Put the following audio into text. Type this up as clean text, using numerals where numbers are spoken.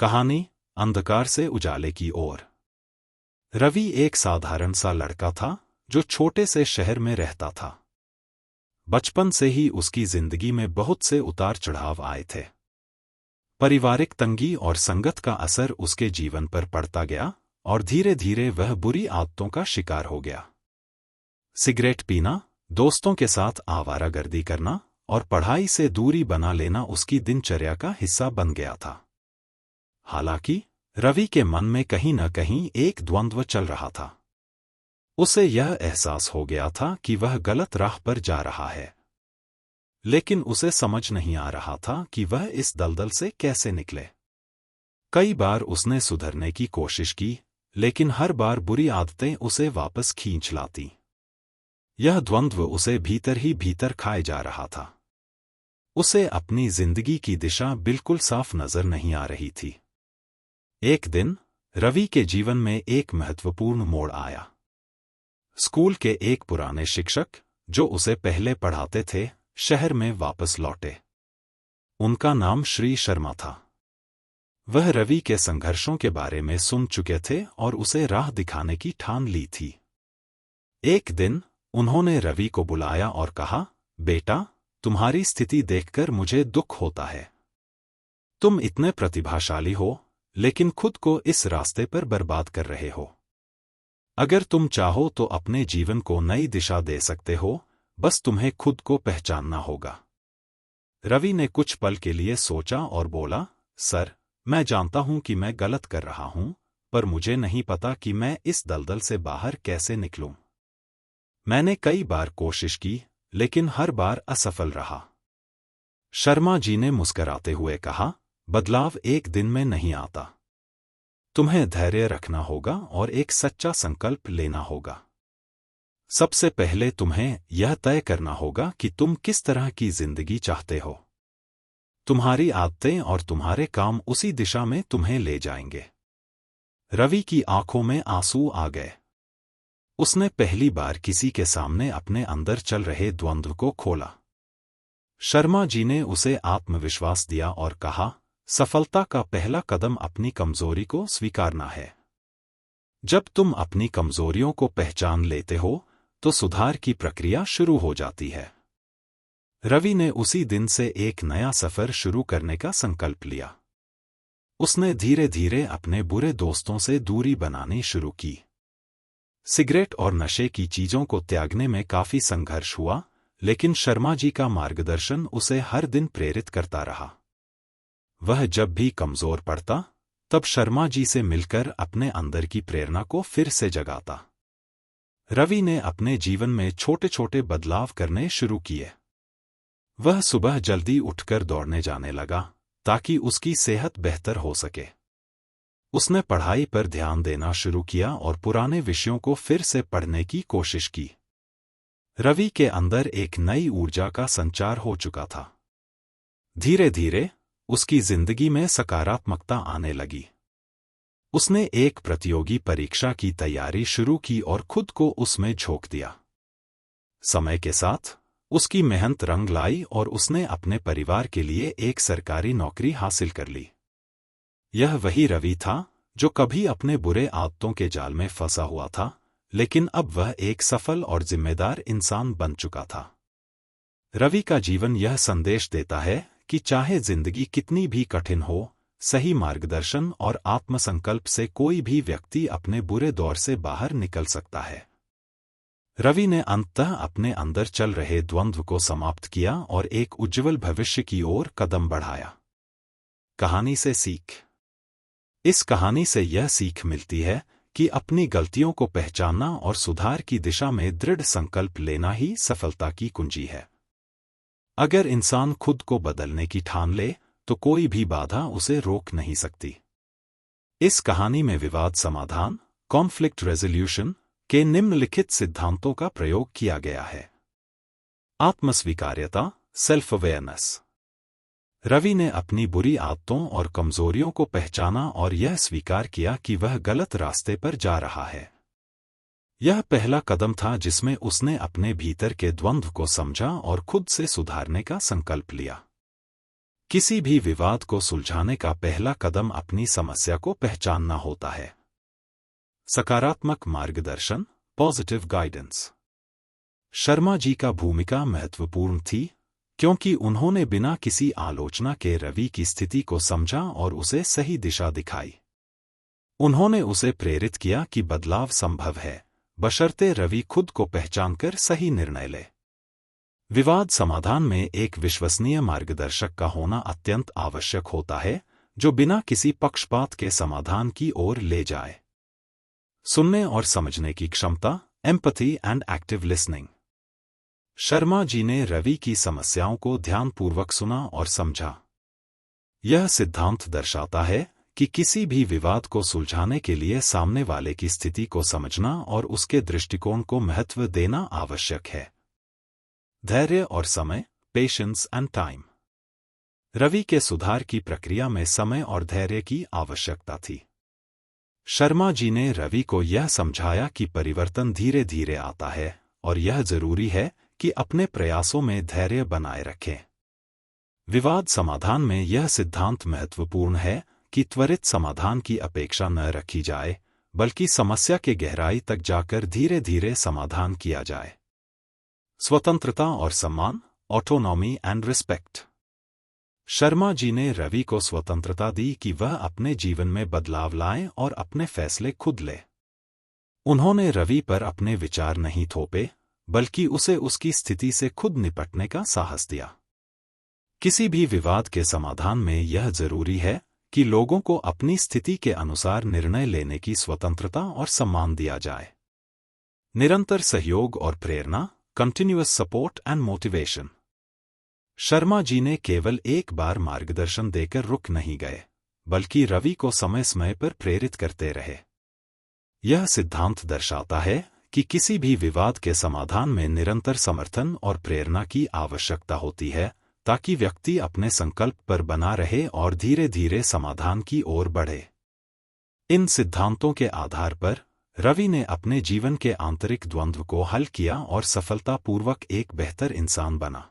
कहानी अंधकार से उजाले की ओर। रवि एक साधारण सा लड़का था जो छोटे से शहर में रहता था। बचपन से ही उसकी जिंदगी में बहुत से उतार चढ़ाव आए थे। पारिवारिक तंगी और संगत का असर उसके जीवन पर पड़ता गया और धीरे धीरे वह बुरी आदतों का शिकार हो गया। सिगरेट पीना, दोस्तों के साथ आवारागर्दी करना और पढ़ाई से दूरी बना लेना उसकी दिनचर्या का हिस्सा बन गया था। हालांकि रवि के मन में कहीं न कहीं एक द्वंद्व चल रहा था। उसे यह एहसास हो गया था कि वह गलत राह पर जा रहा है, लेकिन उसे समझ नहीं आ रहा था कि वह इस दलदल से कैसे निकले। कई बार उसने सुधरने की कोशिश की, लेकिन हर बार बुरी आदतें उसे वापस खींच लाती। यह द्वंद्व उसे भीतर ही भीतर खाए जा रहा था। उसे अपनी जिंदगी की दिशा बिल्कुल साफ नजर नहीं आ रही थी। एक दिन रवि के जीवन में एक महत्वपूर्ण मोड़ आया। स्कूल के एक पुराने शिक्षक जो उसे पहले पढ़ाते थे, शहर में वापस लौटे। उनका नाम श्री शर्मा था। वह रवि के संघर्षों के बारे में सुन चुके थे और उसे राह दिखाने की ठान ली थी। एक दिन उन्होंने रवि को बुलाया और कहा, बेटा, तुम्हारी स्थिति देखकर मुझे दुख होता है। तुम इतने प्रतिभाशाली हो, लेकिन खुद को इस रास्ते पर बर्बाद कर रहे हो। अगर तुम चाहो तो अपने जीवन को नई दिशा दे सकते हो, बस तुम्हें खुद को पहचानना होगा। रवि ने कुछ पल के लिए सोचा और बोला, सर, मैं जानता हूं कि मैं गलत कर रहा हूं, पर मुझे नहीं पता कि मैं इस दलदल से बाहर कैसे निकलूं। मैंने कई बार कोशिश की, लेकिन हर बार असफल रहा। शर्मा जी ने मुस्कुराते हुए कहा, बदलाव एक दिन में नहीं आता। तुम्हें धैर्य रखना होगा और एक सच्चा संकल्प लेना होगा। सबसे पहले तुम्हें यह तय करना होगा कि तुम किस तरह की जिंदगी चाहते हो। तुम्हारी आदतें और तुम्हारे काम उसी दिशा में तुम्हें ले जाएंगे। रवि की आंखों में आंसू आ गए। उसने पहली बार किसी के सामने अपने अंदर चल रहे द्वंद्व को खोला। शर्मा जी ने उसे आत्मविश्वास दिया और कहा, सफलता का पहला कदम अपनी कमजोरी को स्वीकारना है। जब तुम अपनी कमजोरियों को पहचान लेते हो, तो सुधार की प्रक्रिया शुरू हो जाती है। रवि ने उसी दिन से एक नया सफर शुरू करने का संकल्प लिया। उसने धीरे धीरे अपने बुरे दोस्तों से दूरी बनानी शुरू की। सिगरेट और नशे की चीजों को त्यागने में काफी संघर्ष हुआ, लेकिन शर्मा जी का मार्गदर्शन उसे हर दिन प्रेरित करता रहा। वह जब भी कमजोर पड़ता, तब शर्मा जी से मिलकर अपने अंदर की प्रेरणा को फिर से जगाता। रवि ने अपने जीवन में छोटे छोटे बदलाव करने शुरू किए। वह सुबह जल्दी उठकर दौड़ने जाने लगा, ताकि उसकी सेहत बेहतर हो सके। उसने पढ़ाई पर ध्यान देना शुरू किया और पुराने विषयों को फिर से पढ़ने की कोशिश की। रवि के अंदर एक नई ऊर्जा का संचार हो चुका था। धीरे धीरे उसकी जिंदगी में सकारात्मकता आने लगी। उसने एक प्रतियोगी परीक्षा की तैयारी शुरू की और खुद को उसमें झोंक दिया। समय के साथ उसकी मेहनत रंग लाई और उसने अपने परिवार के लिए एक सरकारी नौकरी हासिल कर ली। यह वही रवि था जो कभी अपने बुरे आदतों के जाल में फंसा हुआ था, लेकिन अब वह एक सफल और जिम्मेदार इंसान बन चुका था। रवि का जीवन यह संदेश देता है कि चाहे जिंदगी कितनी भी कठिन हो, सही मार्गदर्शन और आत्मसंकल्प से कोई भी व्यक्ति अपने बुरे दौर से बाहर निकल सकता है। रवि ने अंततः अपने अंदर चल रहे द्वंद्व को समाप्त किया और एक उज्जवल भविष्य की ओर कदम बढ़ाया। कहानी से सीख। इस कहानी से यह सीख मिलती है कि अपनी गलतियों को पहचानना और सुधार की दिशा में दृढ़ संकल्प लेना ही सफलता की कुंजी है। अगर इंसान खुद को बदलने की ठान ले, तो कोई भी बाधा उसे रोक नहीं सकती। इस कहानी में विवाद समाधान, कॉन्फ्लिक्ट रेजोल्यूशन के निम्नलिखित सिद्धांतों का प्रयोग किया गया है। आत्मस्वीकार्यता, सेल्फ अवेयरनेस। रवि ने अपनी बुरी आदतों और कमजोरियों को पहचाना और यह स्वीकार किया कि वह गलत रास्ते पर जा रहा है। यह पहला कदम था जिसमें उसने अपने भीतर के द्वंद्व को समझा और खुद से सुधारने का संकल्प लिया। किसी भी विवाद को सुलझाने का पहला कदम अपनी समस्या को पहचानना होता है। सकारात्मक मार्गदर्शन, पॉजिटिव गाइडेंस। शर्मा जी का भूमिका महत्वपूर्ण थी, क्योंकि उन्होंने बिना किसी आलोचना के रवि की स्थिति को समझा और उसे सही दिशा दिखाई। उन्होंने उसे प्रेरित किया कि बदलाव संभव है, बशर्ते रवि खुद को पहचानकर सही निर्णय ले। विवाद समाधान में एक विश्वसनीय मार्गदर्शक का होना अत्यंत आवश्यक होता है, जो बिना किसी पक्षपात के समाधान की ओर ले जाए। सुनने और समझने की क्षमता, empathy and active listening. Sharma ji ने रवि की समस्याओं को ध्यानपूर्वक सुना और समझा। यह सिद्धांत दर्शाता है कि किसी भी विवाद को सुलझाने के लिए सामने वाले की स्थिति को समझना और उसके दृष्टिकोण को महत्व देना आवश्यक है। धैर्य और समय, पेशेंस एंड टाइम। रवि के सुधार की प्रक्रिया में समय और धैर्य की आवश्यकता थी। शर्मा जी ने रवि को यह समझाया कि परिवर्तन धीरे धीरे आता है और यह जरूरी है कि अपने प्रयासों में धैर्य बनाए रखें। विवाद समाधान में यह सिद्धांत महत्वपूर्ण है कि त्वरित समाधान की अपेक्षा न रखी जाए, बल्कि समस्या के गहराई तक जाकर धीरे धीरे समाधान किया जाए। स्वतंत्रता और सम्मान, autonomy and respect. Sharma ji ने रवि को स्वतंत्रता दी कि वह अपने जीवन में बदलाव लाए और अपने फैसले खुद ले। उन्होंने रवि पर अपने विचार नहीं थोपे, बल्कि उसे उसकी स्थिति से खुद निपटने का साहस दिया। किसी भी विवाद के समाधान में यह जरूरी है कि लोगों को अपनी स्थिति के अनुसार निर्णय लेने की स्वतंत्रता और सम्मान दिया जाए। निरंतर सहयोग और प्रेरणा, continuous support and motivation. Sharma ji ने केवल एक बार मार्गदर्शन देकर रुक नहीं गए, बल्कि रवि को समय समय पर प्रेरित करते रहे। यह सिद्धांत दर्शाता है कि किसी भी विवाद के समाधान में निरंतर समर्थन और प्रेरणा की आवश्यकता होती है, ताकि व्यक्ति अपने संकल्प पर बना रहे और धीरे धीरे समाधान की ओर बढ़े। इन सिद्धांतों के आधार पर रवि ने अपने जीवन के आंतरिक द्वंद्व को हल किया और सफलतापूर्वक एक बेहतर इंसान बना।